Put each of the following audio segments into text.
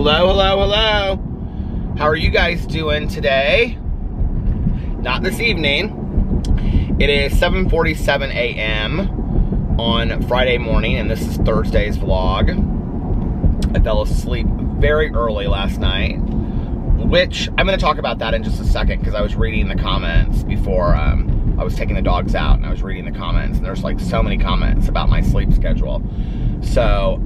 Hello, hello, hello. How are you guys doing today? Not this evening. It is 7:47 a.m. on Friday morning, and this is Thursday's vlog. I fell asleep very early last night, which I'm going to talk about that in just a second, because I was reading the comments before I was taking the dogs out, and I was reading the comments, and there's like so many comments about my sleep schedule. So,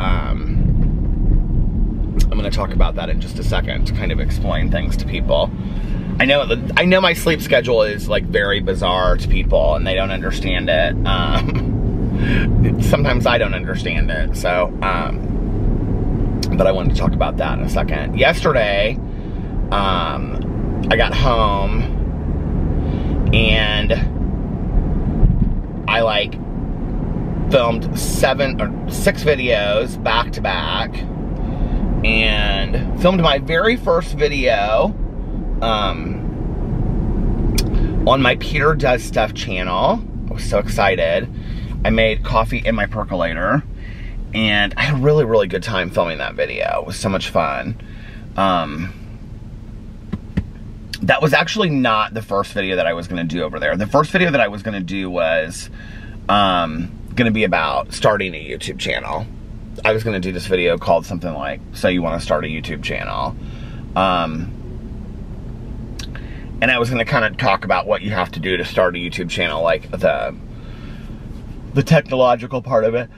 I'm going to talk about that in just a second to kind of explain things to people. I know my sleep schedule is like very bizarre to people, and they don't understand it. Sometimes I don't understand it, so, but I wanted to talk about that in a second. Yesterday, I got home, and I like filmed 6 videos back to back, and filmed my very first video on my Peter Does Stuff channel. I was so excited. I made coffee in my percolator, and I had a really, really good time filming that video. It was so much fun. That was actually not the first video that I was going to do over there. The first video that I was going to do was going to be about starting a YouTube channel. I was going to do this video called something like, So You Want to Start a YouTube Channel. And I was going to kind of talk about what you have to do to start a YouTube channel, like the technological part of it.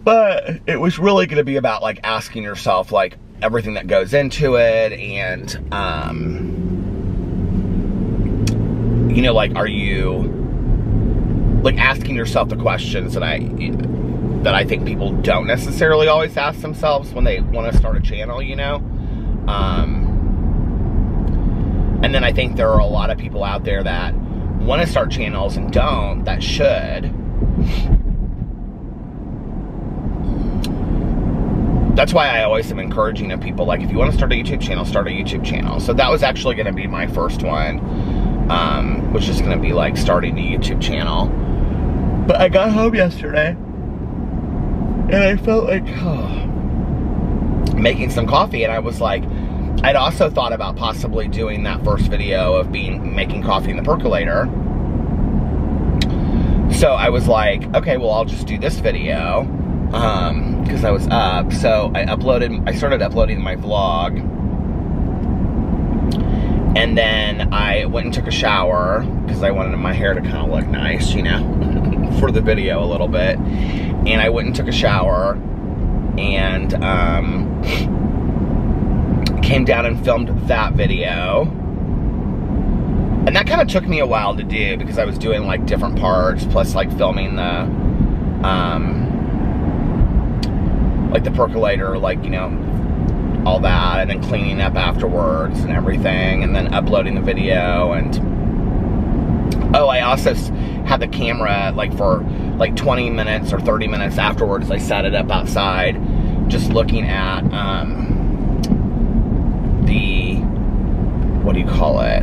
But it was really going to be about like asking yourself like everything that goes into it, and you know, like, are you like asking yourself the questions that I think people don't necessarily always ask themselves when they want to start a channel, you know? And then I think there are a lot of people out there that want to start channels and don't, that should. That's why I always am encouraging of people, like, if you want to start a YouTube channel, start a YouTube channel. So that was actually going to be my first one, which is going to be like starting a YouTube channel. But I got home yesterday, and I felt like making some coffee, and I was like, I'd also thought about possibly doing that first video of making coffee in the percolator. So I was like, okay, well, I'll just do this video, because I was up. So I started uploading my vlog, and then I went and took a shower, because I wanted my hair to kind of look nice, you know, for the video a little bit. And I went and took a shower, and came down and filmed that video. And that kind of took me a while to do, because I was doing like different parts, plus like filming the like the percolator, like, you know, all that, and then cleaning up afterwards and everything, and then uploading the video. And oh, I also had the camera like for like 20 minutes or 30 minutes afterwards. I set it up outside, just looking at what do you call it,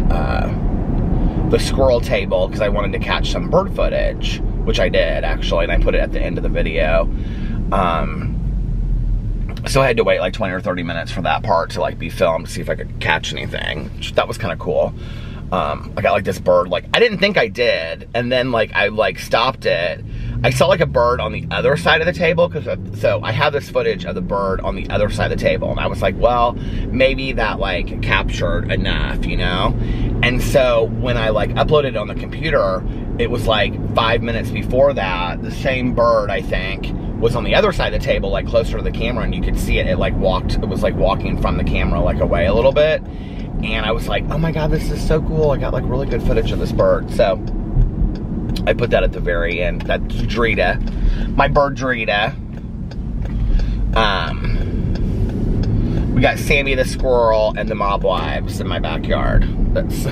the squirrel table, because I wanted to catch some bird footage, which I did actually, and I put it at the end of the video. So I had to wait like 20 or 30 minutes for that part to like be filmed to see if I could catch anything. That was kind of cool. I got like this bird, like, I didn't think I did, and then like I like stopped it. I saw like a bird on the other side of the table, so I have this footage of the bird on the other side of the table, and I was like, well, maybe that like captured enough, you know? And so when I like uploaded it on the computer, it was like 5 minutes before that, the same bird, I think, was on the other side of the table, like closer to the camera, and you could see it. It was like walking from the camera like away a little bit. And I was like, oh my God, this is so cool. I got like really good footage of this bird. So I put that at the very end. That's Drita, my bird Drita. We got Sammy the squirrel and the Mob Wives in my backyard. That's I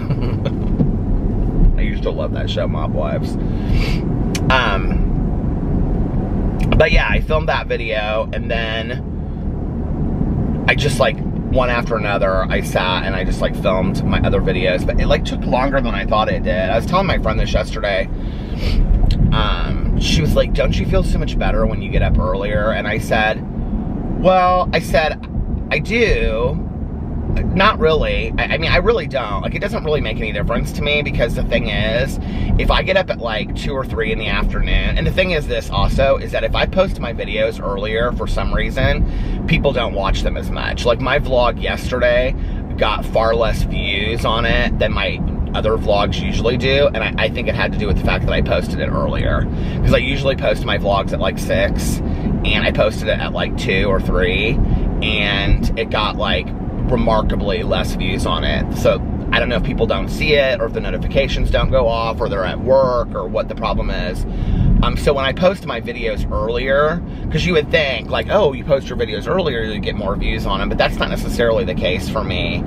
used to love that show, Mob Wives. But yeah, I filmed that video, and then I just like, one after another, I sat and I just like filmed my other videos, but it like took longer than I thought it did. I was telling my friend this yesterday. She was like, don't you feel so much better when you get up earlier? And I said, well, I do. Not really. I mean, I really don't. Like, it doesn't really make any difference to me, because the thing is, if I get up at like 2 or 3 in the afternoon, and the thing is this also, is that if I post my videos earlier for some reason, people don't watch them as much. Like, my vlog yesterday got far less views on it than my other vlogs usually do, and I think it had to do with the fact that I posted it earlier. Because I usually post my vlogs at like 6, and I posted it at like 2 or 3, and it got like remarkably less views on it. So I don't know if people don't see it, or if the notifications don't go off, or they're at work, or what the problem is. So when I post my videos earlier, because you would think like, oh, you post your videos earlier, you get more views on them, but that's not necessarily the case for me.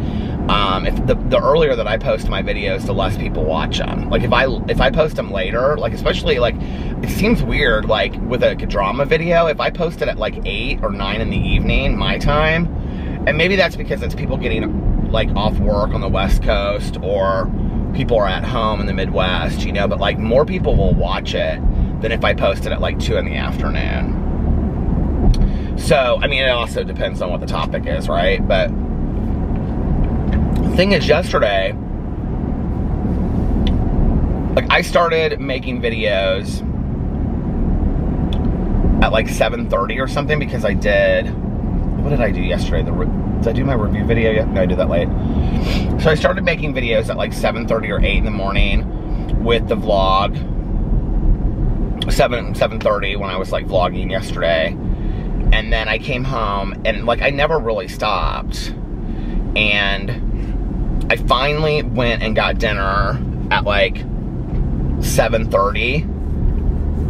If the earlier that I post my videos, the less people watch them. Like, if I post them later, like, especially like, it seems weird, like with a drama video, if I post it at like 8 or 9 in the evening, my time, and maybe that's because it's people getting like off work on the West Coast, or people are at home in the Midwest, you know, but like more people will watch it than if I post it at like 2 in the afternoon. So, I mean, it also depends on what the topic is, right? But the thing is, yesterday, like, I started making videos at like 7:30 or something, because I did, what did I do yesterday? Did I do my review video yet? No, I did that late. So I started making videos at like 7:30 or 8 in the morning with the vlog. 7:30 when I was like vlogging yesterday. And then I came home, and like, I never really stopped. And I finally went and got dinner at like 7:30.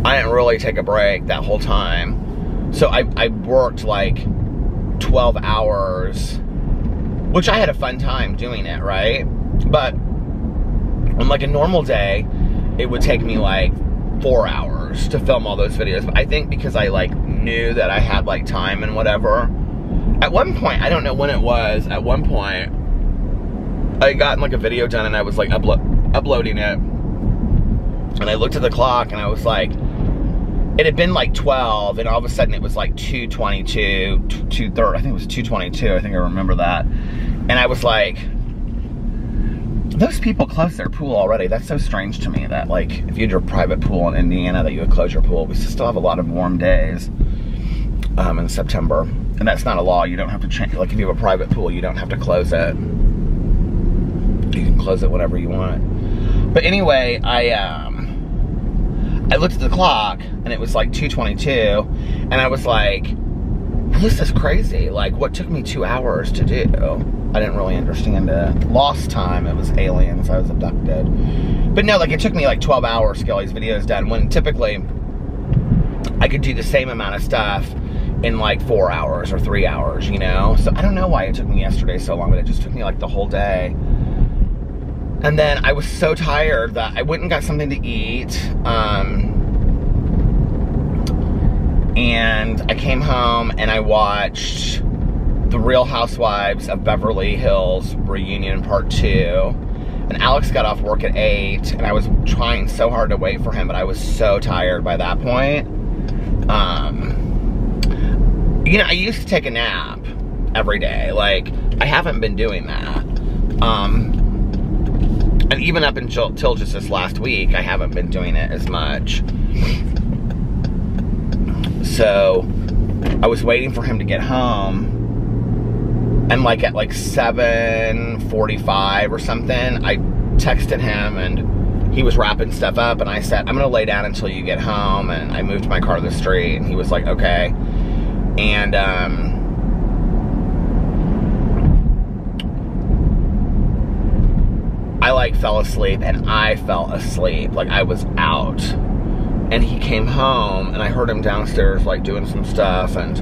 I didn't really take a break that whole time. So I worked like 12 hours, which I had a fun time doing it, right? But on like a normal day, it would take me like 4 hours to film all those videos. But I think because I like knew that I had like time and whatever, at one point, I don't know when it was, at one point, I got like a video done, and I was like uploading it, and I looked at the clock, and I was like, it had been like 12, and all of a sudden it was like 2:22, 2:30, I think it was 2:22, I think I remember that. And I was like, those people closed their pool already. That's so strange to me that, like, if you had your private pool in Indiana, that you would close your pool. We still have a lot of warm days in September, and that's not a law. You don't have to change, like, if you have a private pool, you don't have to close it. You can close it whenever you want. But anyway, I looked at the clock, and it was like 2:22, and I was like, well, this is crazy. Like, what took me 2 hours to do? I didn't really understand it. Lost time, it was aliens, I was abducted. But no, like, it took me like 12 hours to get all these videos done, when typically I could do the same amount of stuff in like 4 hours or 3 hours, you know? So I don't know why it took me yesterday so long, but it just took me like the whole day. And then I was so tired that I went and got something to eat, and I came home and I watched The Real Housewives of Beverly Hills Reunion Part 2. And Alex got off work at 8, and I was trying so hard to wait for him, but I was so tired by that point. You know, I used to take a nap every day. Like, I haven't been doing that. And even up until just this last week, I haven't been doing it as much. So, I was waiting for him to get home. And like at like 7:45 or something, I texted him, and he was wrapping stuff up, and I said, I'm gonna lay down until you get home. And I moved my car to the street, and he was like, okay. And I like fell asleep, and I fell asleep, like I was out. And he came home, and I heard him downstairs like doing some stuff, and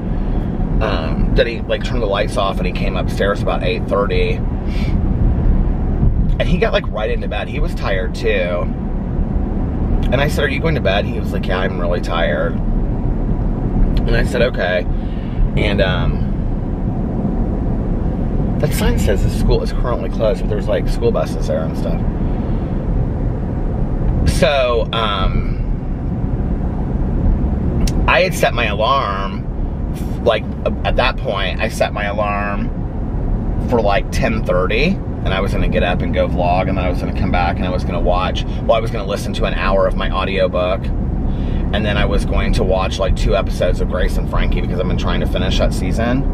then he like turned the lights off, and he came upstairs about 8:30, and he got like right into bed. He was tired too, and I said, are you going to bed? He was like, yeah, I'm really tired. And I said, okay. And that sign says the school is currently closed, but there's like school buses there and stuff. So I had set my alarm like at that point, I set my alarm for like 10:30, and I was gonna get up and go vlog, and then I was gonna come back and I was gonna watch, well, I was gonna listen to an hour of my audiobook, and then I was going to watch like 2 episodes of Grace and Frankie because I've been trying to finish that season.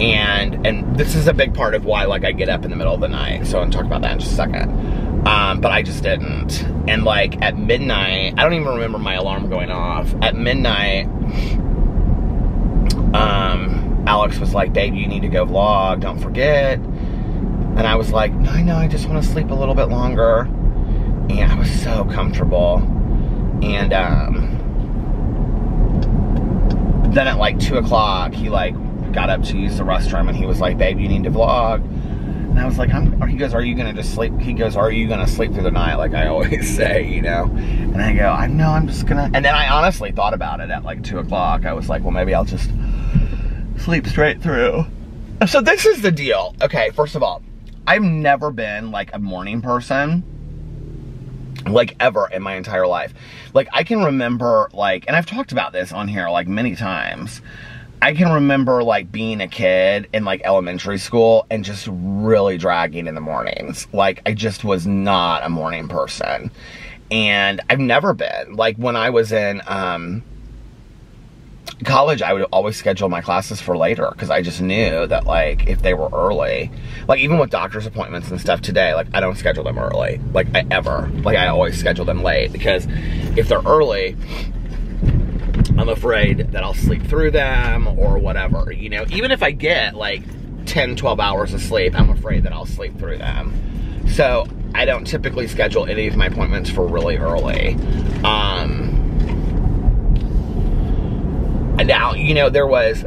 And this is a big part of why like I get up in the middle of the night, so I'll talk about that in just a second. But I just didn't. And like at midnight, I don't even remember my alarm going off. At midnight, Alex was like, babe, you need to go vlog, don't forget. And I was like, no, I know, I just want to sleep a little bit longer. And I was so comfortable. And then at like 2 o'clock, he like got up to use the restroom, and he was like, babe, you need to vlog. And I was like, he goes, are you gonna just sleep? He goes, are you gonna sleep through the night, like I always say, you know? And I go, no, I'm just gonna. And then I honestly thought about it at like 2 o'clock. I was like, well, maybe I'll just sleep straight through. So this is the deal. Okay, first of all, I've never been like a morning person, like ever in my entire life. Like I can remember like, and I've talked about this on here like many times, I can remember like being a kid in like elementary school and just really dragging in the mornings. Like I just was not a morning person. And I've never been. Like when I was in college, I would always schedule my classes for later because I just knew that like if they were early, like even with doctor's appointments and stuff today, like I don't schedule them early, like I always schedule them late, because if they're early, I'm afraid that I'll sleep through them or whatever, you know. Even if I get like 10-12 hours of sleep, I'm afraid that I'll sleep through them. So I don't typically schedule any of my appointments for really early. Now, you know, there was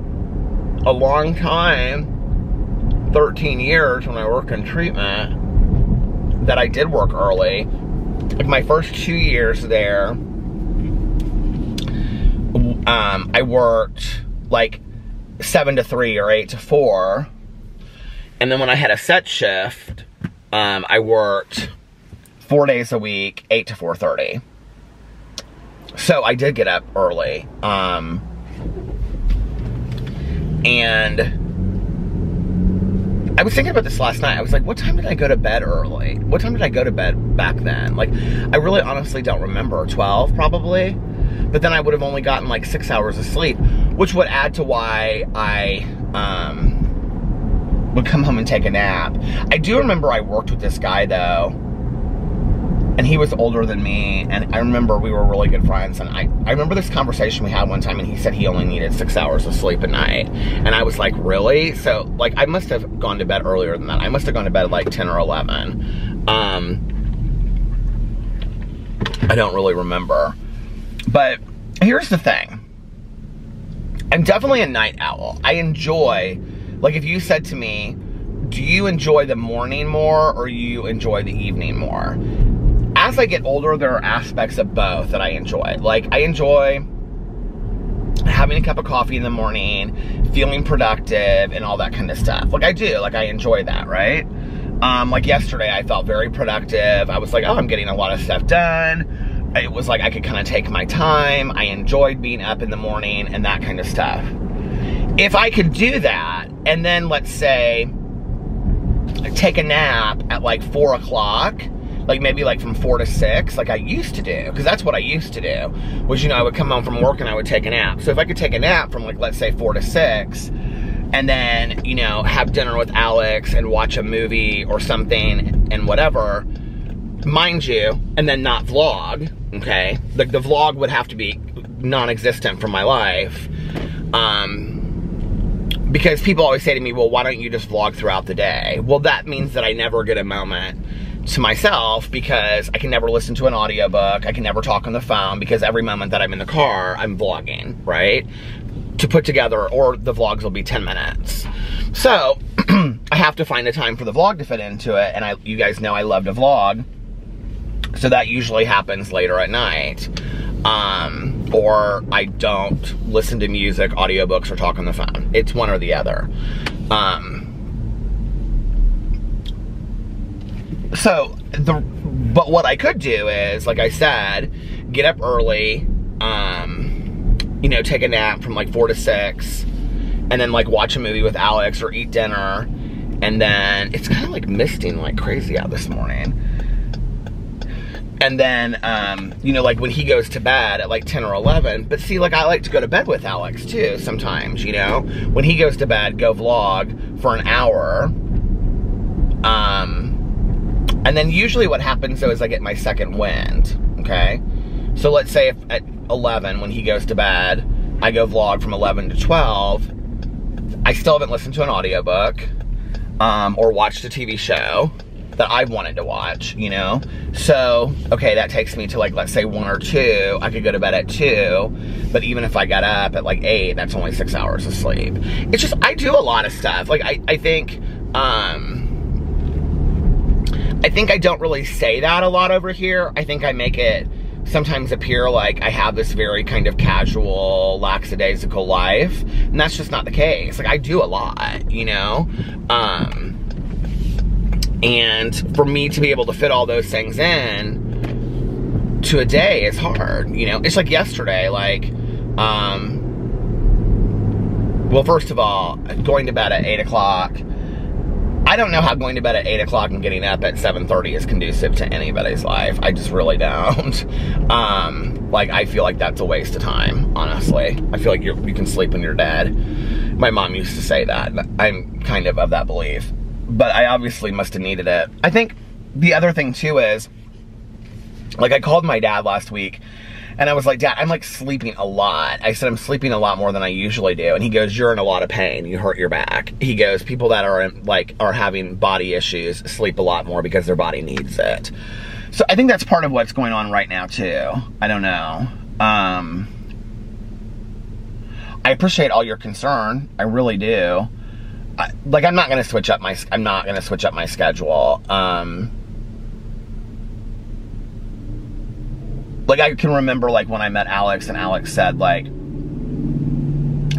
a long time, 13 years when I worked in treatment, that I did work early. Like my first 2 years there, I worked like 7 to 3 or 8 to 4. And then when I had a set shift, I worked 4 days a week, 8 to 4:30. So I did get up early. And I was thinking about this last night. I was like, what time did I go to bed early? What time did I go to bed back then? Like, I really honestly don't remember. 12 probably. But then I would have only gotten like 6 hours of sleep, which would add to why I would come home and take a nap. I do remember I worked with this guy though, and he was older than me, and I remember we were really good friends, and I remember this conversation we had one time, and he said he only needed 6 hours of sleep a night, and I was like, really? So, like, I must have gone to bed earlier than that. I must have gone to bed at like 10 or 11. I don't really remember. But here's the thing. I'm definitely a night owl. I enjoy, like if you said to me, do you enjoy the morning more or you enjoy the evening more? As I get older, there are aspects of both that I enjoy. Like, I enjoy having a cup of coffee in the morning, feeling productive, and all that kind of stuff. Like, I do. Like, I enjoy that, right? Like, yesterday, I felt very productive. I was like, oh, I'm getting a lot of stuff done. It was like I could kind of take my time. I enjoyed being up in the morning and that kind of stuff. If I could do that, and then, let's say, take a nap at, like, 4 o'clock, like maybe like from 4 to 6, like I used to do, because that's what I used to do, was, you know, I would come home from work and I would take a nap. So if I could take a nap from like, let's say 4 to 6, and then, you know, have dinner with Alex and watch a movie or something and whatever, mind you, and then not vlog, okay? Like the vlog would have to be non-existent from my life, because people always say to me, well, why don't you just vlog throughout the day? Well, that means that I never get a moment to myself, because I can never listen to an audiobook, I can never talk on the phone, because every moment that I'm in the car, I'm vlogging, right? To put together, or the vlogs will be 10 minutes. So, I have to find a time for the vlog to fit into it, and you guys know I love to vlog, so that usually happens later at night. Or I don't listen to music, audiobooks, or talk on the phone. It's one or the other. But what I could do is, like I said, get up early, you know, take a nap from like 4 to 6, and then like watch a movie with Alex or eat dinner. And then it's kind of like misting like crazy out this morning. And then, you know, like when he goes to bed at like 10 or 11, but see, like I like to go to bed with Alex too sometimes, you know? When he goes to bed, go vlog for an hour. And then usually what happens though is I get my second wind, okay? So let's say if at 11, when he goes to bed, I go vlog from 11 to 12, I still haven't listened to an audiobook, or watched a TV show that I've wanted to watch, you know? So, okay, that takes me to like, let's say 1 or 2. I could go to bed at 2, but even if I got up at like 8, that's only 6 hours of sleep. It's just, I do a lot of stuff. Like, I think I don't really say that a lot over here. I think I make it sometimes appear like I have this very kind of casual, lackadaisical life, and that's just not the case. Like, I do a lot, you know? And for me to be able to fit all those things in to a day is hard, you know? It's like yesterday, like, well, first of all, going to bed at 8 o'clock, I don't know how going to bed at 8 o'clock and getting up at 7:30 is conducive to anybody's life. I just really don't. Like, I feel like that's a waste of time, honestly. I feel like you can sleep when you're dead. My mom used to say that. I'm kind of that belief. But I obviously must have needed it. I think the other thing, too, is, like, I called my dad last week, and I was like, Dad, I'm, like, sleeping a lot. I said, I'm sleeping a lot more than I usually do. And he goes, you're in a lot of pain. You hurt your back. He goes, people that are, are having body issues sleep a lot more because their body needs it. So I think that's part of what's going on right now, too. I don't know. I appreciate all your concern. I really do. Like, I'm not gonna switch up my schedule. Like, I can remember, like, when I met Alex, and Alex said, like,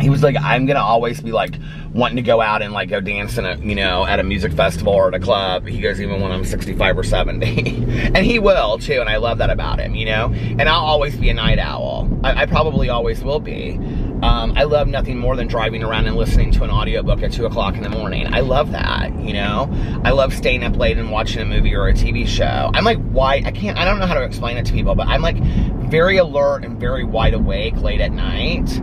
he was like, I'm gonna always be, like, wanting to go out and, like, go dance in a, you know, at a music festival or at a club. He goes, even when I'm 65 or 70. And he will, too, and I love that about him, you know? And I'll always be a night owl. I probably always will be. I love nothing more than driving around and listening to an audiobook at 2 o'clock in the morning. I love that, you know? I love staying up late and watching a movie or a TV show. I'm like, I don't know how to explain it to people, but I'm like very alert and very wide awake late at night.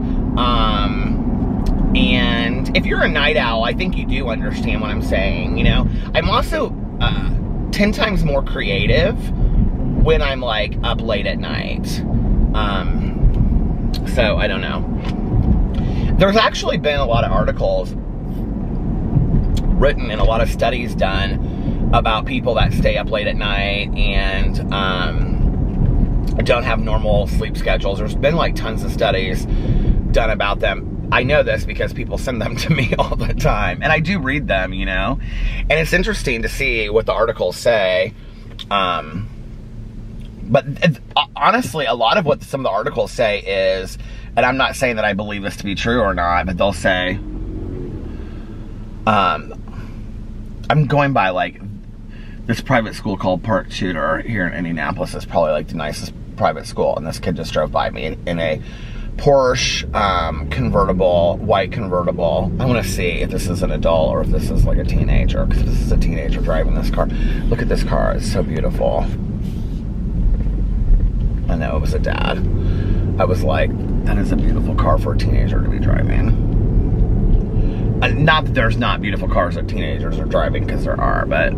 And if you're a night owl, I think you do understand what I'm saying, you know? I'm also 10 times more creative when I'm like up late at night. So I don't know. There's actually been a lot of articles written and a lot of studies done about people that stay up late at night and don't have normal sleep schedules. There's been like tons of studies done about them. I know this because people send them to me all the time, and I do read them, you know? And it's interesting to see what the articles say. But honestly, a lot of what some of the articles say is, and I'm not saying that I believe this to be true or not, but they'll say, I'm going by like this private school called Park Tudor here in Indianapolis is probably like the nicest private school, and this kid just drove by me in a Porsche convertible, white convertible. I want to see if this is an adult or if this is like a teenager, because this is a teenager driving this car. Look at this car, it's so beautiful. I know it was a dad. I was like, that is a beautiful car for a teenager to be driving. Not that there's not beautiful cars that teenagers are driving, because there are, but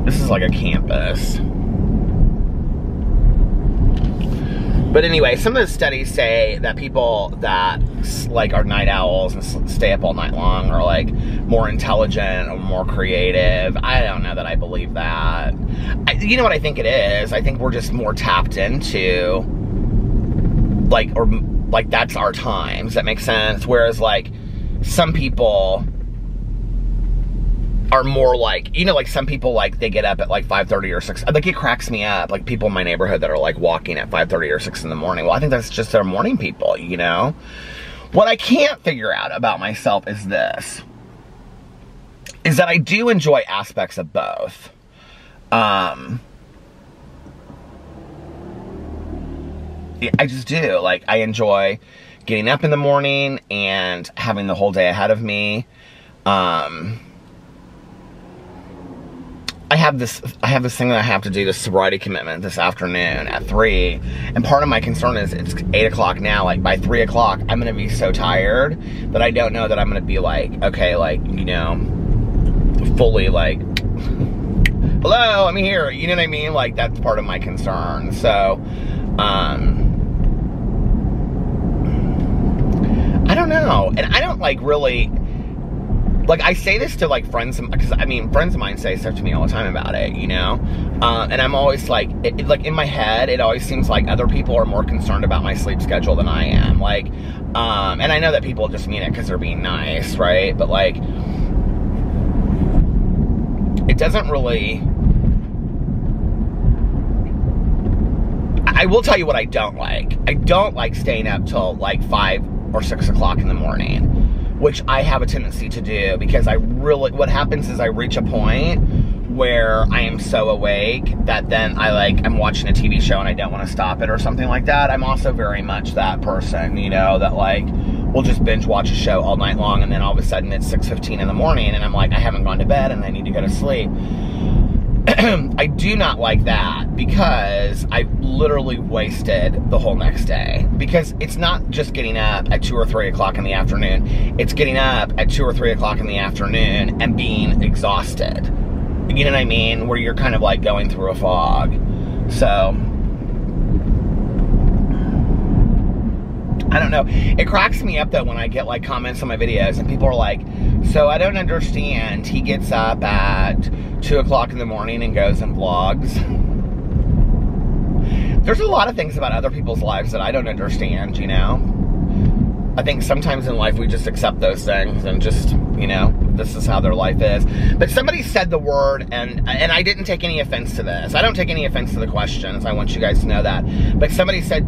this is like a campus. But anyway, some of the studies say that people that like are night owls and stay up all night long are like more intelligent or more creative. I don't know that I believe that. You know what I think it is? I think we're just more tapped into like that's our time. Does that make sense? Whereas like some people are more like, you know, like some people like they get up at like 5:30 or 6. Like it cracks me up. Like people in my neighborhood that are like walking at 5:30 or 6 in the morning. Well, I think that's just their morning people, you know? What I can't figure out about myself is this. Is that I do enjoy aspects of both. I just do. Like, I enjoy getting up in the morning and having the whole day ahead of me. I have this thing that I have to do, this sobriety commitment this afternoon at 3, and part of my concern is it's 8 o'clock now. Like, by 3 o'clock, I'm gonna be so tired that I don't know that I'm gonna be like, okay, like, you know, fully like, hello, I'm here, you know what I mean? Like, that's part of my concern. So, I don't know, and I don't like really. Like, I say this to, like, friends, because, I mean, friends of mine say stuff to me all the time about it, you know? And I'm always, like, like, in my head, it always seems like other people are more concerned about my sleep schedule than I am. Like, and I know that people just mean it because they're being nice, right? But, like, it doesn't really... I will tell you what I don't like. I don't like staying up till, like, 5 or 6 o'clock in the morning, which I have a tendency to do, because what happens is I reach a point where I am so awake that then I'm watching a TV show and I don't want to stop it or something like that. I'm also very much that person, you know, that like, we'll just binge watch a show all night long and then all of a sudden it's 6:15 in the morning and I'm like, I haven't gone to bed and I need to go to sleep. I do not like that, because I literally wasted the whole next day. Because it's not just getting up at 2 or 3 o'clock in the afternoon. It's getting up at 2 or 3 o'clock in the afternoon and being exhausted. You know what I mean? Where you're kind of like going through a fog. So, I don't know. It cracks me up though when I get like comments on my videos and people are like, so I don't understand. He gets up at 2 o'clock in the morning and goes and vlogs. There's a lot of things about other people's lives that I don't understand, you know? I think sometimes in life we just accept those things and just, you know, this is how their life is. But somebody said the word, and I didn't take any offense to this. I don't take any offense to the questions. I want you guys to know that. But somebody said,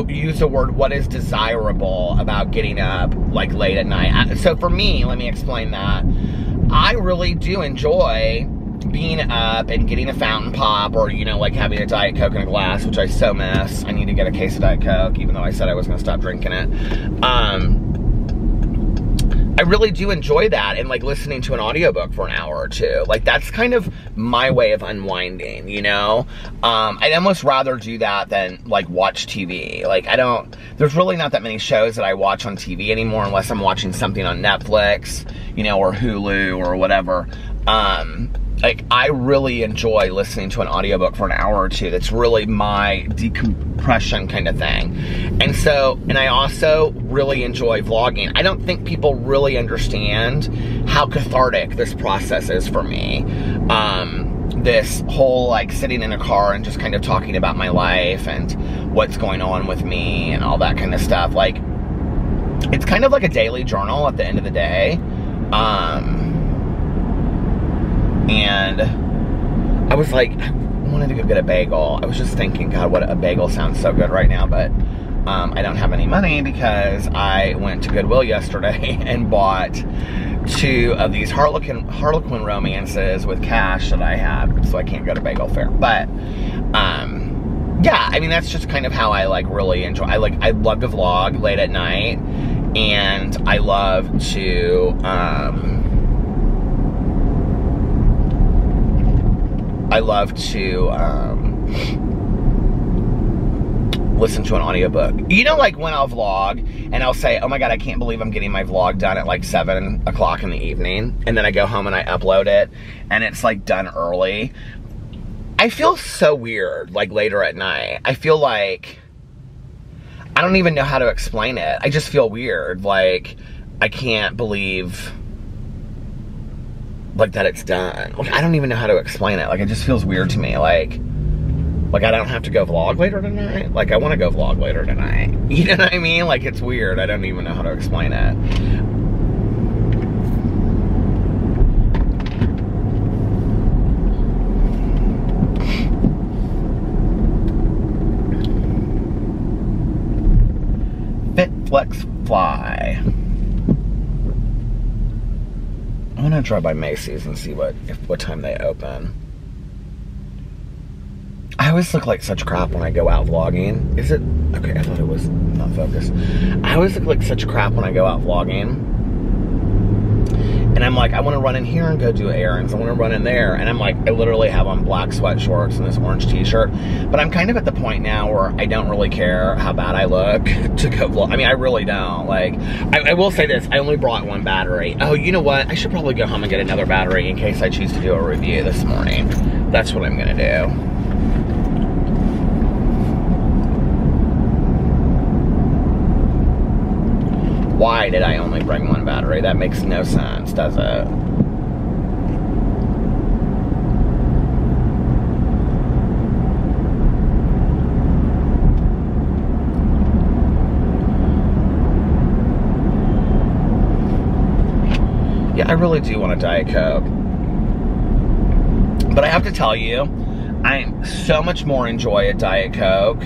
use the word, what is desirable about getting up like late at night? So for me, let me explain that. I really do enjoy being up and getting a fountain pop, or, you know, like having a Diet Coke in a glass, which I so miss. I need to get a case of Diet Coke, even though I said I was going to stop drinking it. I really do enjoy that, and like listening to an audiobook for an hour or two. Like, that's kind of my way of unwinding, you know? I'd almost rather do that than like watch TV. Like, there's really not that many shows that I watch on TV anymore, unless I'm watching something on Netflix, you know, or Hulu or whatever. Like, I really enjoy listening to an audiobook for an hour or two. That's really my decompression kind of thing. And I also really enjoy vlogging. I don't think people really understand how cathartic this process is for me. This whole, like, sitting in a car and just kind of talking about my life and what's going on with me and all that kind of stuff. Like, it's kind of like a daily journal at the end of the day. And I was like, I wanted to go get a bagel. I was just thinking, God, what a bagel sounds so good right now, but I don't have any money because I went to Goodwill yesterday and bought 2 of these Harlequin romances with cash that I had, so I can't go to Bagel Fair. But yeah, I mean, that's just kind of how I like really enjoy. I love to vlog late at night, and I love to listen to an audiobook. You know, like when I'll vlog and I'll say, oh my God, I can't believe I'm getting my vlog done at like 7 o'clock in the evening. And then I go home and I upload it and it's like done early. I feel so weird, like later at night. I feel like, I don't even know how to explain it. I just feel weird. Like, I can't believe like that it's done. Like, I don't even know how to explain it. Like, it just feels weird to me. Like I don't have to go vlog later tonight. Like, I want to go vlog later tonight. You know what I mean? Like, it's weird. I don't even know how to explain it. Fit, Flex, Fly. I'm gonna drive by Macys and see what time they open. I always look like such crap when I go out vlogging. Is it? Okay, I thought it was not focused. I always look like such crap when I go out vlogging. And I'm like, I want to run in here and go do errands. I want to run in there. And I'm like, I literally have on black sweat shorts and this orange t-shirt. But I'm kind of at the point now where I don't really care how bad I look to go vlog. I mean, I really don't. Like, I will say this. I only brought one battery. Oh, you know what? I should probably go home and get another battery in case I choose to do a review this morning. That's what I'm going to do. Why did I only bring one battery? That makes no sense, does it? Yeah, I really do want a Diet Coke. But I have to tell you, I so much more enjoy a Diet Coke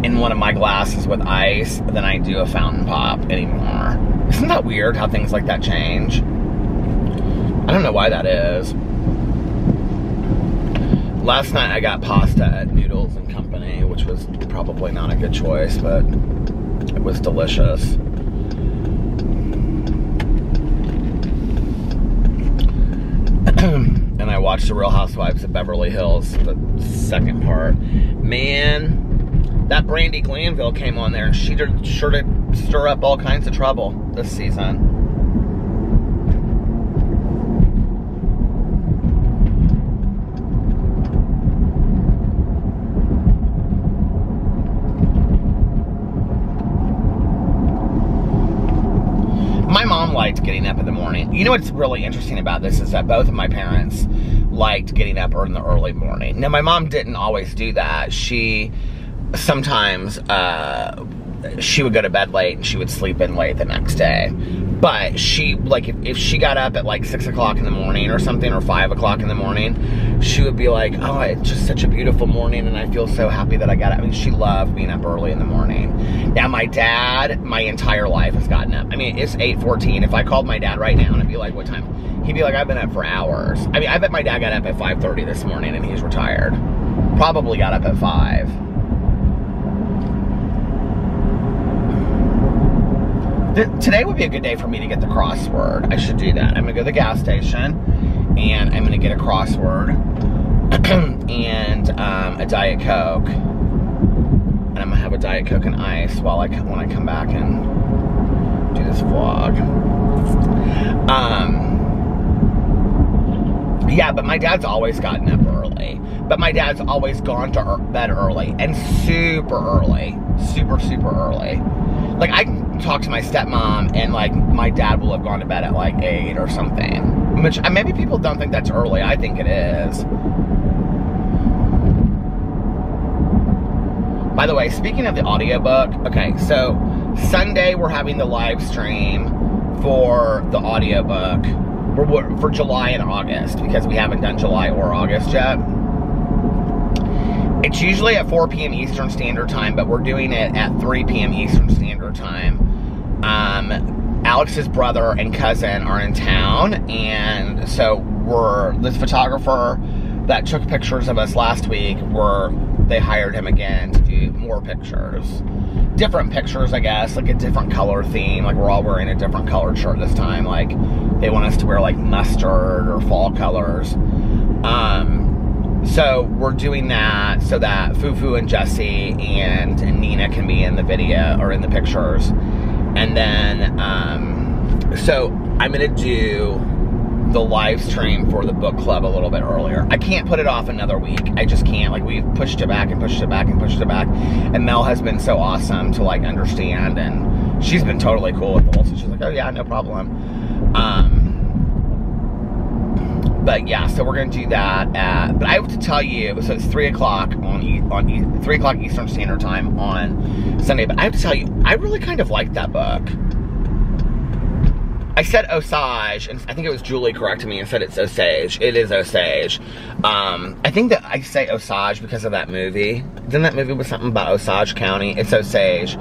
in one of my glasses with ice than I do a fountain pop anymore. Isn't that weird how things like that change? I don't know why that is. Last night I got pasta at Noodles and Company, which was probably not a good choice, but it was delicious. And I watched The Real Housewives of Beverly Hills, the second part. Man, that Brandy Glanville came on there and she sure did stir up all kinds of trouble this season. My mom liked getting up in the morning. You know what's really interesting about this is that both of my parents liked getting up in the early morning. Now, my mom didn't always do that. Sometimes she would go to bed late and she would sleep in late the next day. But she, like, if she got up at like 6 o'clock in the morning or something, or 5 o'clock in the morning, she would be like, oh, it's just such a beautiful morning and I feel so happy that I got up. I mean, she loved being up early in the morning. Now, my dad, my entire life has gotten up. I mean, it's 8:14. If I called my dad right now and I'd be like, what time? He'd be like, I've been up for hours. I mean, I bet my dad got up at 5:30 this morning and he's retired. Probably got up at 5. Today would be a good day for me to get the crossword. I should do that. I'm gonna go to the gas station and I'm gonna get a crossword and a Diet Coke. And I'm gonna have a Diet Coke and ice when I come back and do this vlog. Yeah, but my dad's always gotten up early. But my dad's always gone to bed early and super early. Super, super early. Like, I can talk to my stepmom and, like, my dad will have gone to bed at, like, 8 or something. Which, maybe people don't think that's early. I think it is. By the way, speaking of the audiobook, okay, so Sunday we're having the live stream for the audiobook for July and August, because we haven't done July or August yet. It's usually at 4 p.m. Eastern Standard Time, but we're doing it at 3 p.m. Eastern Standard Time. Alex's brother and cousin are in town, and so this photographer that took pictures of us last week, they hired him again to do more pictures. Different pictures, I guess, like a different color theme. Like, we're all wearing a different colored shirt this time. Like, they want us to wear, like, mustard or fall colors. So we're doing that so that Fufu and Jesse and Nina can be in the video, or in the pictures. And then, so I'm gonna do the live stream for the book club a little bit earlier. I can't put it off another week. I just can't. Like, we've pushed it back and pushed it back and pushed it back. And Mel has been so awesome to, like, understand, and she's been totally cool with the whole. So she's like, oh yeah, no problem. But yeah, so we're gonna do that but I have to tell you, so it's 3 o'clock on 3 o'clock Eastern Standard Time on Sunday, but I have to tell you, I really kind of liked that book. I said Osage, and I think it was Julie corrected me and said it's Osage. It is Osage. I think that I say Osage because of that movie. Then that movie was something about Osage County. It's Osage,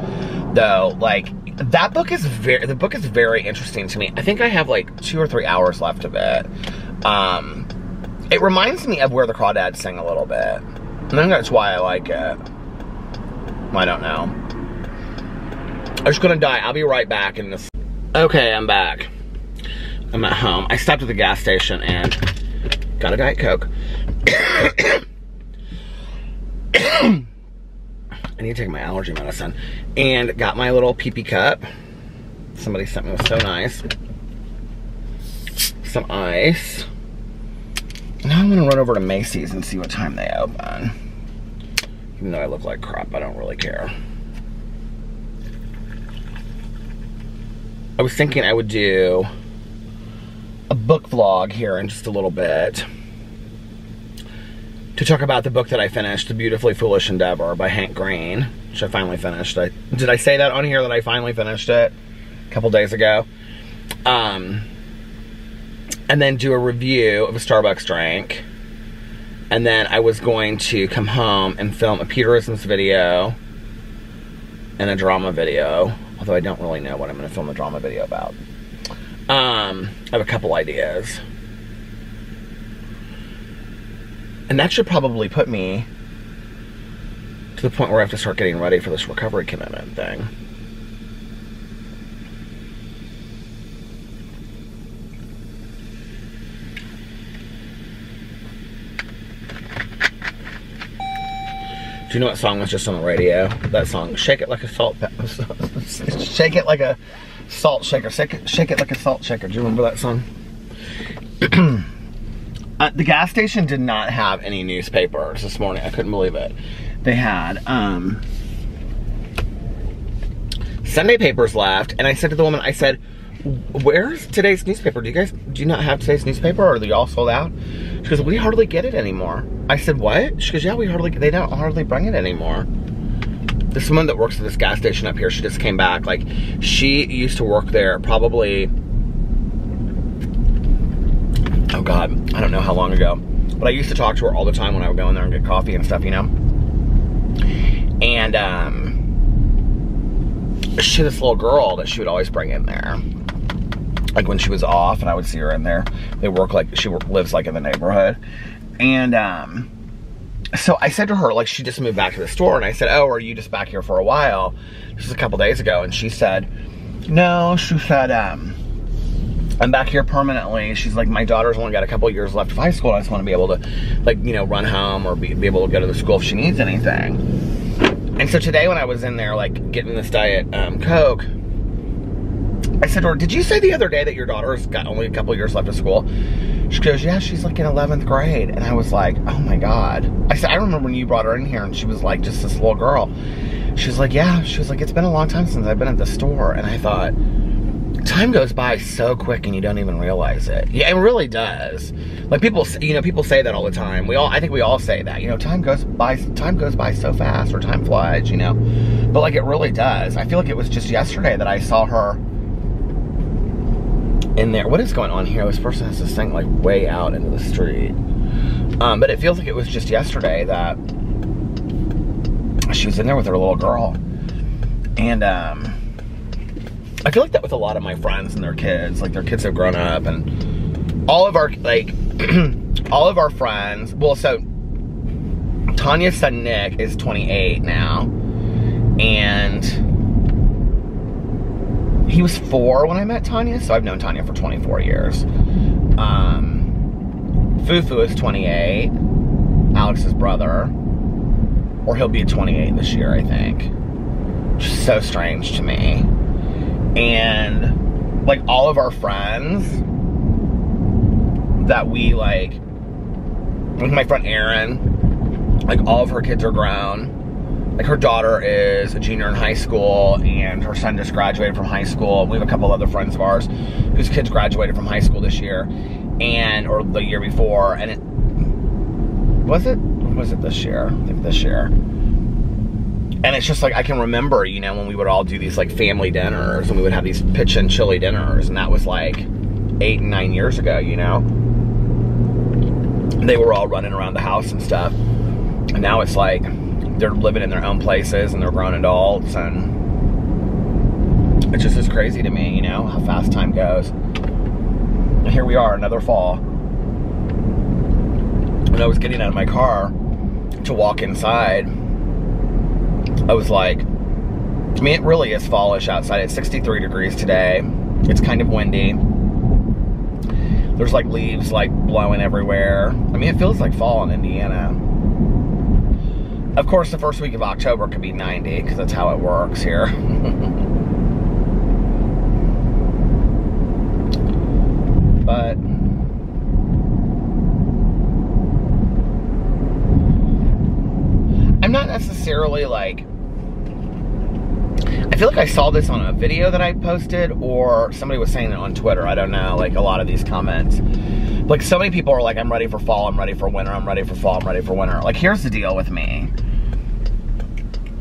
though. Like, that book is the book is very interesting to me. I think I have like 2 or 3 hours left of it. It reminds me of Where the Crawdads Sing a little bit. I think that's why I like it. I don't know. I'm just gonna die. I'll be right back in this. Okay, I'm back. I'm at home. I stopped at the gas station and got a Diet Coke. I need to take my allergy medicine. And got my little pee-pee cup. Somebody sent me, it was so nice. Some ice. Now I'm gonna run over to Macys and see what time they open. Even though I look like crap, I don't really care. I was thinking I would do a book vlog here in just a little bit to talk about the book that I finished, The Beautifully Foolish Endeavor by Hank Green, which I finally finished. Did I say that on here that I finally finished it a couple days ago? And then do a review of a Starbucks drink. And then I was going to come home and film a Peterisms video and a drama video. Although I don't really know what I'm going to film a drama video about. I have a couple ideas. And that should probably put me to the point where I have to start getting ready for this recovery commitment thing. Do you know what song was just on the radio? That song, Shake It Like a Salt Shake It Like a Salt Shaker. Shake it like a salt shaker. Do you remember that song? The gas station did not have any newspapers this morning. I couldn't believe it. They had Sunday papers left, and I said to the woman, I said, where's today's newspaper? Do you not have today's newspaper, or are they all sold out? She goes, we hardly get it anymore. I said, what? She goes, yeah, they don't hardly bring it anymore. This woman that works at this gas station up here, she just came back. Like, she used to work there probably, oh God, I don't know how long ago. But I used to talk to her all the time when I would go in there and get coffee and stuff, you know? And, she had this little girl that she would always bring in there. Like when she was off and I would see her in there. They work like, she lives like in the neighborhood. And, so I said to her, like, she just moved back to the store, and I said, oh, are you just back here for a while? This was a couple days ago, and she said, no, she said, I'm back here permanently. She's like, my daughter's only got a couple years left of high school, and I just want to be able to, like, you know, run home or be able to go to the school if she needs anything. And so today when I was in there, like, getting this Diet Coke, I said to her, did you say the other day that your daughter's got only a couple years left of school? She goes, yeah, she's like in 11th grade. And I was like, oh my God. I said, I remember when you brought her in here and she was like just this little girl. She was like, yeah. She was like, it's been a long time since I've been at the store. And I thought, time goes by so quick and you don't even realize it. Yeah, it really does. Like people, you know, people say that all the time. I think we all say that, you know, time goes by so fast, or time flies, you know, but like it really does. I feel like it was just yesterday that I saw her in there. What is going on here? This person has this thing like way out into the street. But it feels like it was just yesterday that she was in there with her little girl. And I feel like that with a lot of my friends and their kids. Like their kids have grown up, and all of our, like, all of our friends, well, so Tanya's son Nick is 28 now, and he was 4 when I met Tanya, so I've known Tanya for 24 years. Fufu is 28, Alex's brother, or he'll be 28 this year, I think. Which is so strange to me. And like all of our friends that we like my friend Erin, like all of her kids are grown. Like her daughter is a junior in high school, and her son just graduated from high school. We have a couple other friends of ours whose kids graduated from high school this year, or the year before. And it was it this year? I think this year. And it's just like, I can remember, you know, when we would all do these like family dinners, and we would have these pitch and chili dinners, and that was like 8 and 9 years ago, you know. And they were all running around the house and stuff. And now it's like they're living in their own places and they're grown adults, and it just is crazy to me, you know, how fast time goes. And here we are, another fall. When I was getting out of my car, to walk inside, I was like, I mean, it really is fallish outside. It's 63 degrees today. It's kind of windy. There's like leaves like blowing everywhere. I mean, it feels like fall in Indiana. Of course, the first week of October could be 90 because that's how it works here. But I'm not necessarily like, I feel like I saw this on a video that I posted, or somebody was saying it on Twitter. I don't know, like a lot of these comments. Like so many people are like, I'm ready for fall, I'm ready for winter, I'm ready for fall, I'm ready for winter. Like here's the deal with me.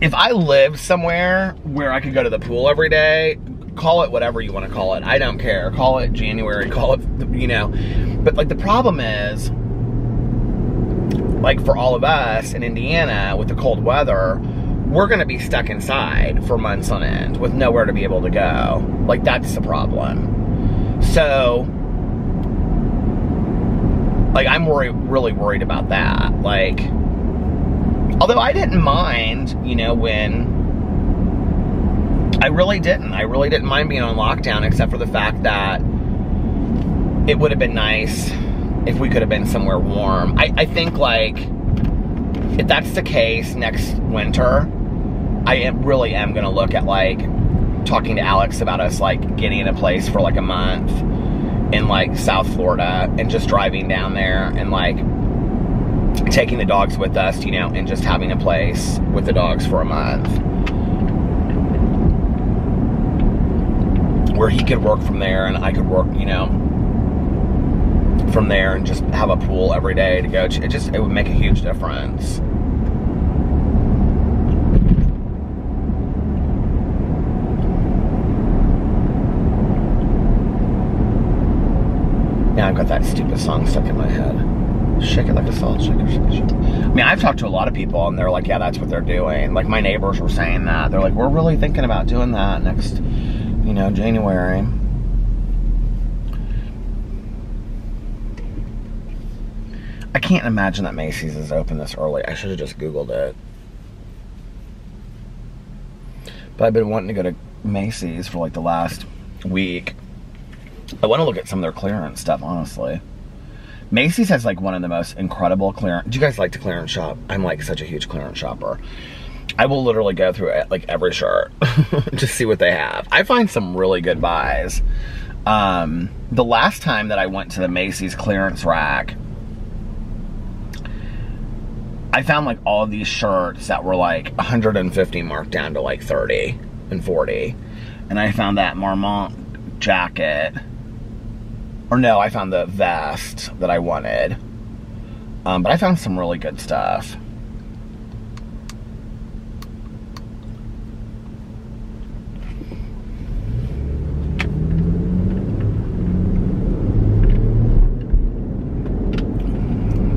If I lived somewhere where I could go to the pool every day, call it whatever you want to call it. I don't care. Call it January, call it, you know. But like the problem is, like for all of us in Indiana with the cold weather, we're going to be stuck inside for months on end with nowhere to be able to go. Like that's the problem. So, like I'm really worried about that. Like, although I didn't mind, you know, when I really didn't mind being on lockdown, except for the fact that it would have been nice if we could have been somewhere warm. I think like if that's the case next winter, I really am gonna look at like talking to Alex about us like getting a place for like a month in like South Florida and just driving down there and like taking the dogs with us, you know, and just having a place with the dogs for a month where he could work from there and I could work, you know, from there, and just have a pool every day to go to. It would make a huge difference. Now I've got that stupid song stuck in my head. Shake it like a salt shaker, shake it, shake it. I mean, I've talked to a lot of people and they're like, yeah, that's what they're doing. Like my neighbors were saying that. They're like, we're really thinking about doing that next, you know, January. I can't imagine that Macys is open this early. I should have just Googled it. But I've been wanting to go to Macys for like the last week. I want to look at some of their clearance stuff, honestly. Macys has like one of the most incredible clearance. Do you guys like to clearance shop? I'm like such a huge clearance shopper. I will literally go through it, like every shirt, just see what they have. I find some really good buys. The last time that I went to the Macys clearance rack, I found like all of these shirts that were like 150 marked down to like 30 and 40. And I found that Marmont jacket. Or no, I found the vest that I wanted. But I found some really good stuff.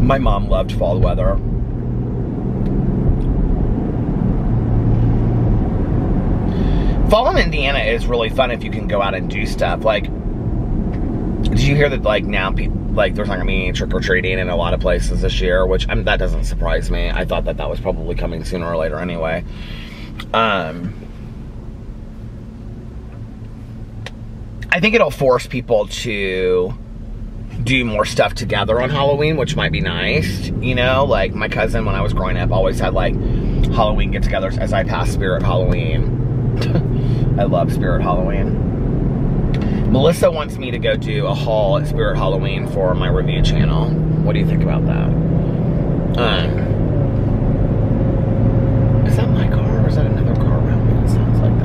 My mom loved fall weather. Fall in Indiana is really fun if you can go out and do stuff. Like, did you hear that like now people, like there's not gonna be any trick-or-treating in a lot of places this year, which that doesn't surprise me. I thought that was probably coming sooner or later anyway. I think it'll force people to do more stuff together on Halloween, which might be nice. You know, like my cousin when I was growing up always had like Halloween get-togethers as I passed Spirit Halloween. I love Spirit Halloween. Melissa wants me to go do a haul at Spirit Halloween for my review channel. What do you think about that? Is that my car or is that another car around me? It sounds like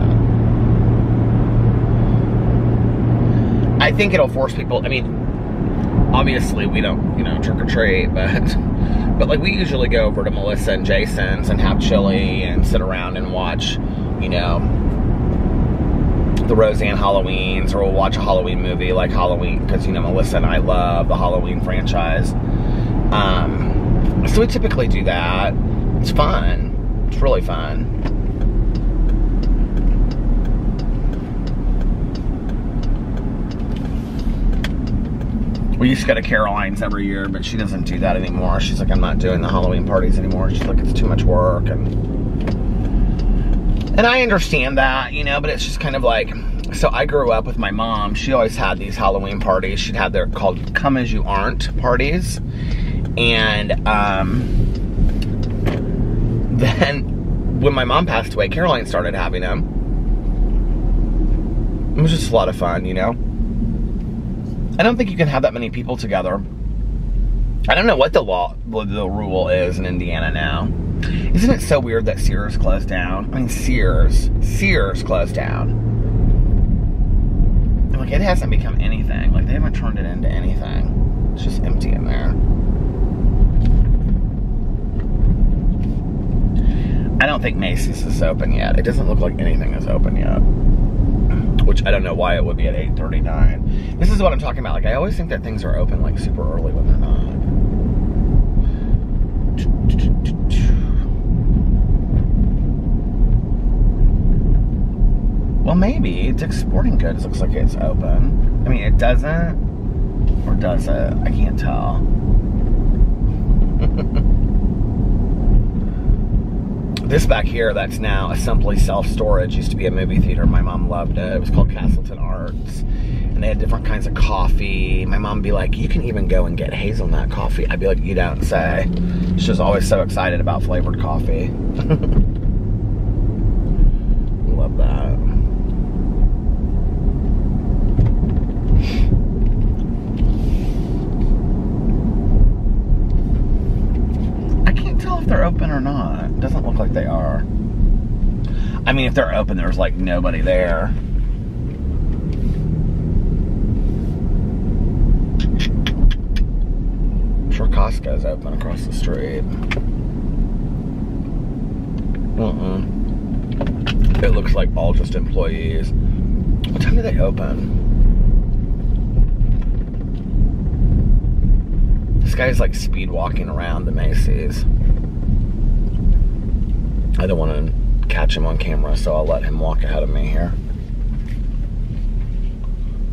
that. I think it'll force people, I mean, obviously we don't, you know, trick or treat, but like we usually go over to Melissa and Jason's and have chili and sit around and watch, you know, the Roseanne Halloweens, or we'll watch a Halloween movie like Halloween, because, you know, Melissa and I love the Halloween franchise. So we typically do that. It's fun. It's really fun. We used to go to Caroline's every year, but she doesn't do that anymore. She's like, I'm not doing the Halloween parties anymore. She's like, it's too much work. And I understand that, you know, but it's just kind of like, so I grew up with my mom. She always had these Halloween parties. She'd have their called Come As You Aren't parties. And then when my mom passed away, Caroline started having them. It was just a lot of fun, you know? I don't think you can have that many people together. I don't know what the rule is in Indiana now. Isn't it so weird that Sears closed down? I mean, Sears closed down. And like, it hasn't become anything. Like, they haven't turned it into anything. It's just empty in there. I don't think Macys is open yet. It doesn't look like anything is open yet. Which I don't know why it would be at 8:39. This is what I'm talking about. Like, I always think that things are open like super early when they're not. Well, maybe Dick's Sporting Goods looks like it's open. I mean, it doesn't, or does it? I can't tell. This back here, that's now a Simply Self-Storage, used to be a movie theater. My mom loved it. It was called Castleton Arts. And they had different kinds of coffee. My mom would be like, you can even go and get hazelnut coffee. I'd be like, you don't say. She was always so excited about flavored coffee. Love that. I can't tell if they're open or not. It doesn't look like they are. I mean, if they're open, there's like nobody there. I'm sure Costco's open across the street. It looks like all just employees. What time do they open? This guy's like speed walking around the Macys. I don't want to catch him on camera, so I'll let him walk ahead of me here.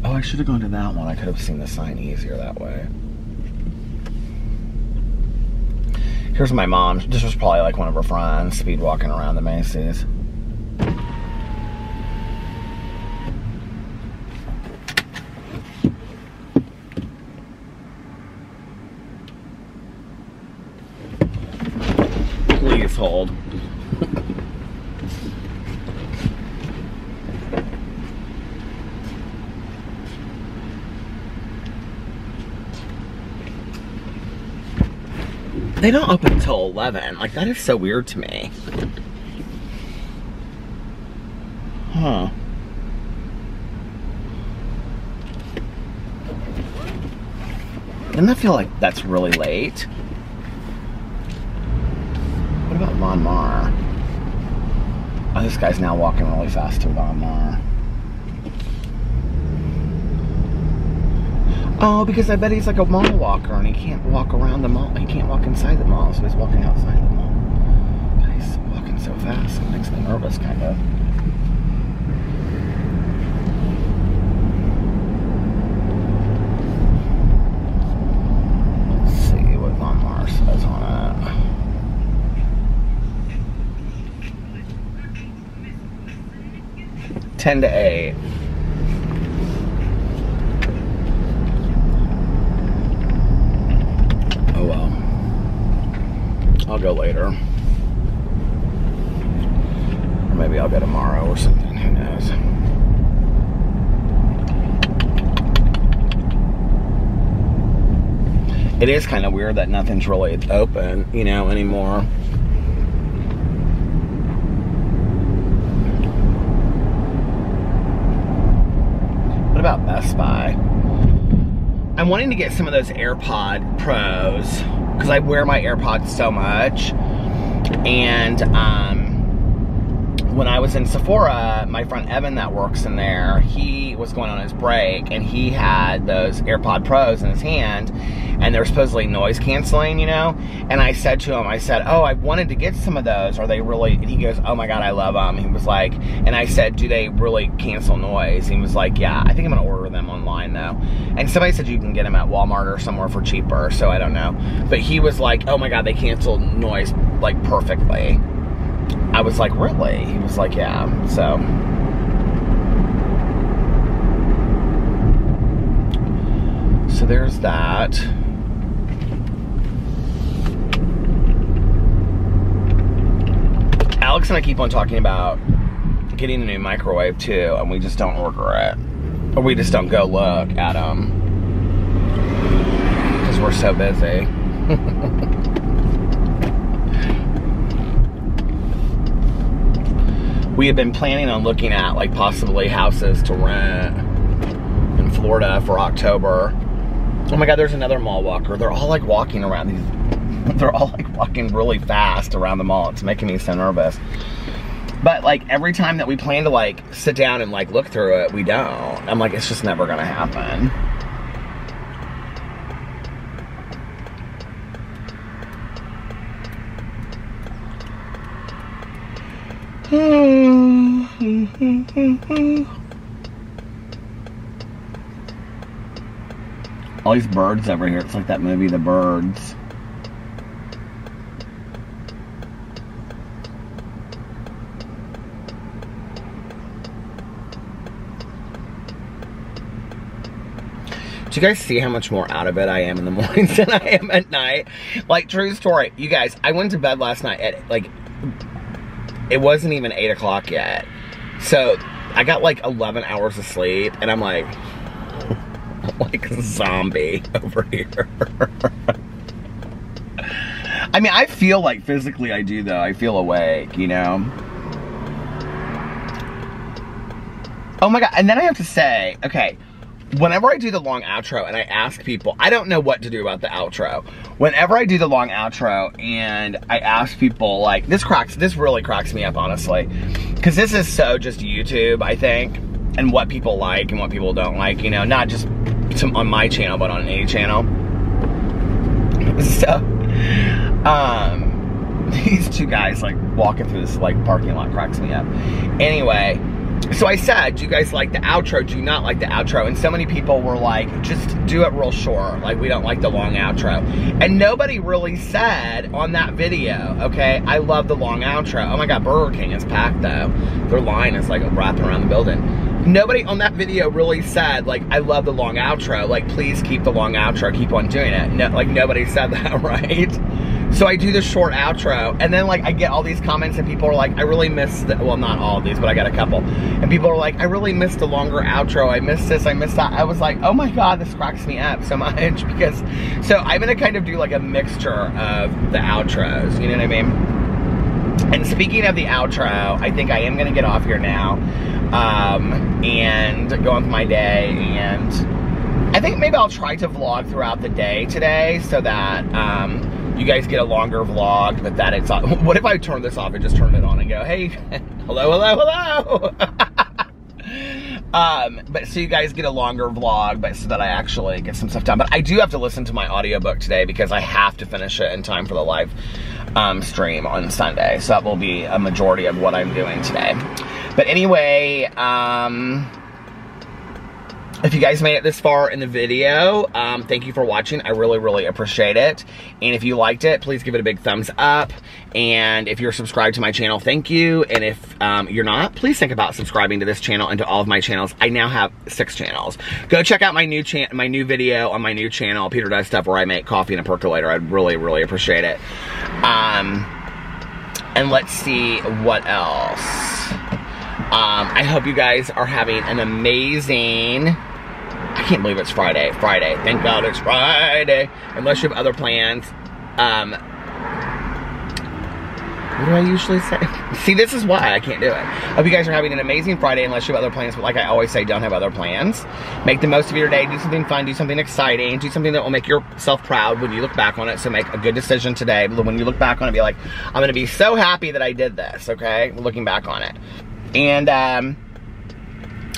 Oh, I should have gone to that one. I could have seen the sign easier that way. Here's my mom. This was probably like one of her friends speed walking around the Macys. Please hold. They don't open until 11. Like, that is so weird to me. Huh. Doesn't that feel like that's really late? What about Monn? Oh, this guy's now walking really fast to Monn. Oh, because I bet he's like a mall walker and he can't walk around the mall. He can't walk inside the mall, so he's walking outside the mall. But he's walking so fast, it makes me nervous, kind of. Let's see what Monn says on it. 10 to 8. I'll go later. Or maybe I'll go tomorrow or something, who knows. It is kind of weird that nothing's really open, you know, anymore. What about Best Buy? I'm wanting to get some of those AirPod Pros, because I wear my AirPods so much. And when I was in Sephora, my friend Evan that works in there, he was going on his break and he had those AirPod Pros in his hand and they're supposedly noise canceling, you know? And I said to him, I said, oh, I wanted to get some of those. Are they really? And he goes, oh my God, I love them. He was like, and I said, do they really cancel noise? He was like, yeah, I think I'm gonna order them online though. And somebody said you can get them at Walmart or somewhere for cheaper, so I don't know. But he was like, oh my God, they cancel noise like perfectly. I was like, really? He was like, yeah, so. So there's that. Alex and I keep on talking about getting a new microwave too, and we just don't order it. Or we just don't go look at them. Because we're so busy. We have been planning on looking at like possibly houses to rent in Florida for October. Oh my God, there's another mall walker. They're all like walking around these, they're all like walking really fast around the mall. It's making me so nervous. But like every time that we plan to like sit down and like look through it, we don't. I'm like, it's just never gonna happen. All these birds over here. It's like that movie, The Birds. Do you guys see how much more out of it I am in the mornings than I am at night? Like, true story. You guys, I went to bed last night at, like, it wasn't even 8 o'clock yet. So, I got, like, 11 hours of sleep, and I'm like a zombie over here. I mean, I feel like physically I do, though. I feel awake, you know? Oh, my God. And then I have to say, okay, whenever I do the long outro and I ask people, I don't know what to do about the outro. Whenever I do the long outro and I ask people, like, this really cracks me up, honestly. Because this is so just YouTube, I think, and what people like and what people don't like, you know, not just on my channel, but on any channel. So, these two guys, like, walking through this, like, parking lot cracks me up. Anyway, so I said, do you guys like the outro? Do you not like the outro? And so many people were like, just do it real short. Like, we don't like the long outro. And nobody really said on that video, okay, I love the long outro. Oh my God, Burger King is packed though. Their line is like wrapping around the building. Nobody on that video really said, like, I love the long outro. Like, please keep the long outro. Keep on doing it. No, like, nobody said that, right? So I do the short outro, and then, like, I get all these comments, and people are like, I really missed the, well, not all of these, but I got a couple. And people are like, I really missed the longer outro. I missed this, I missed that. I was like, oh my God, this cracks me up so much, because, so I'm gonna kind of do, like, a mixture of the outros, you know what I mean? And speaking of the outro, I think I am gonna get off here now, and go on with my day, and I think maybe I'll try to vlog throughout the day today, so that, you guys get a longer vlog, but that it's on. What if I turn this off and just turn it on and go, hey, hello, hello, hello. But so you guys get a longer vlog, but so that I actually get some stuff done. But I do have to listen to my audiobook today because I have to finish it in time for the live stream on Sunday. So that will be a majority of what I'm doing today. But anyway, if you guys made it this far in the video, thank you for watching. I really, really appreciate it. And if you liked it, please give it a big thumbs up. And if you're subscribed to my channel, thank you. And if you're not, please think about subscribing to this channel and to all of my channels. I now have 6 channels. Go check out my new video on my new channel, Peter Does Stuff, where I make coffee and a percolator. I'd really, really appreciate it. And let's see what else. I hope you guys are having an amazing... I can't believe it's Friday. Friday. Thank God it's Friday. Unless you have other plans. What do I usually say? See, this is why I can't do it. I hope you guys are having an amazing Friday unless you have other plans. But like I always say, don't have other plans. Make the most of your day. Do something fun. Do something exciting. Do something that will make yourself proud when you look back on it. So make a good decision today. When you look back on it, be like, I'm going to be so happy that I did this, okay? Looking back on it. And,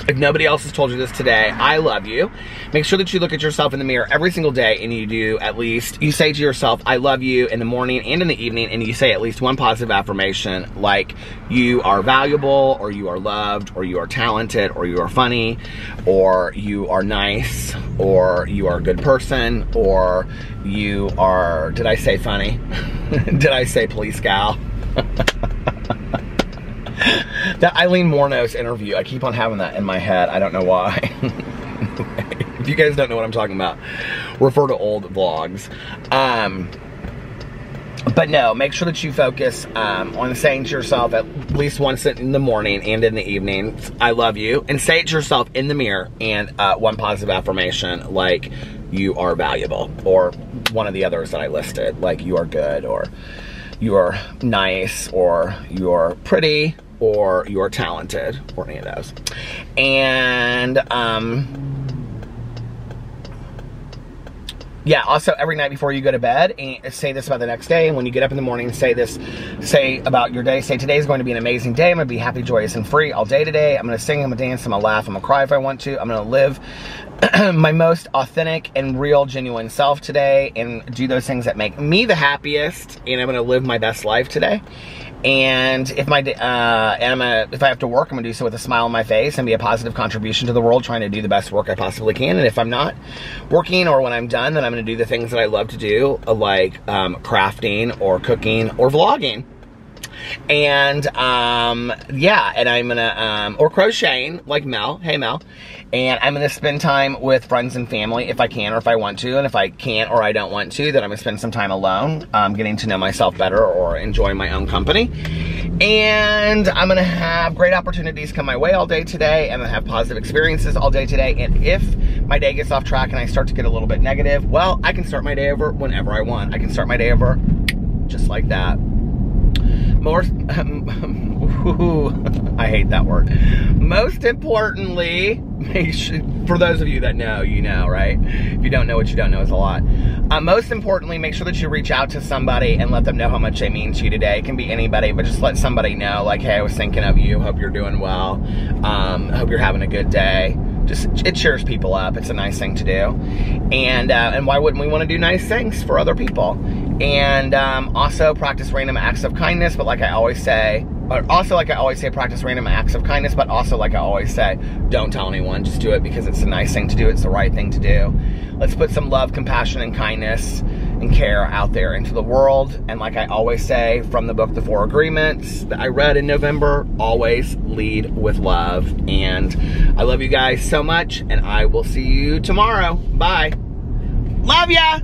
If nobody else has told you this today, I love you. Make sure that you look at yourself in the mirror every single day and you do at least, you say to yourself, I love you in the morning and in the evening, and you say at least one positive affirmation like you are valuable, or you are loved, or you are talented, or you are funny, or you are nice, or you are a good person, or you are, did I say funny? Did I say police gal? That Eileen Mornos interview, I keep on having that in my head. I don't know why. If you guys don't know what I'm talking about, refer to old vlogs. But no, make sure that you focus on saying to yourself at least once in the morning and in the evening, I love you. And say it to yourself in the mirror, and one positive affirmation like you are valuable, or one of the others that I listed, like you are good, or you are nice, or you're pretty, or you're talented, or any of those. And yeah, also every night before you go to bed, and say this about the next day, and when you get up in the morning, say this, say about your day, say today's going to be an amazing day, I'm gonna be happy, joyous, and free all day today, I'm gonna sing, I'm gonna dance, I'm gonna laugh, I'm gonna cry if I want to, I'm gonna live my most authentic and real, genuine self today, and do those things that make me the happiest, and I'm gonna live my best life today. And if my if I have to work, I'm gonna do so with a smile on my face and be a positive contribution to the world, trying to do the best work I possibly can. And if I'm not working, or when I'm done, then I'm gonna do the things that I love to do, like crafting, or cooking, or vlogging. And yeah, and I'm gonna or crocheting, like Mel. Hey Mel. And I'm gonna spend time with friends and family if I can, or if I want to. And if I can't, or I don't want to, then I'm gonna spend some time alone, getting to know myself better, or enjoying my own company. And I'm gonna have great opportunities come my way all day today, and I have positive experiences all day today. And if my day gets off track and I start to get a little bit negative, well, I can start my day over whenever I want. I can start my day over just like that. More, I hate that word. Most importantly, for those of you that know, you know, right? If you don't know, what you don't know is a lot. Most importantly, make sure that you reach out to somebody and let them know how much they mean to you today. It can be anybody, but just let somebody know, like, hey, I was thinking of you. Hope you're doing well. Hope you're having a good day. Just, it cheers people up. It's a nice thing to do. And why wouldn't we want to do nice things for other people? And also practice random acts of kindness, but like I always say, practice random acts of kindness, but also like I always say, don't tell anyone, just do it because it's a nice thing to do, it's the right thing to do. Let's put some love, compassion, and kindness and care out there into the world. And like I always say, from the book, The 4 Agreements, that I read in November, always lead with love. And I love you guys so much, and I will see you tomorrow. Bye. Love ya!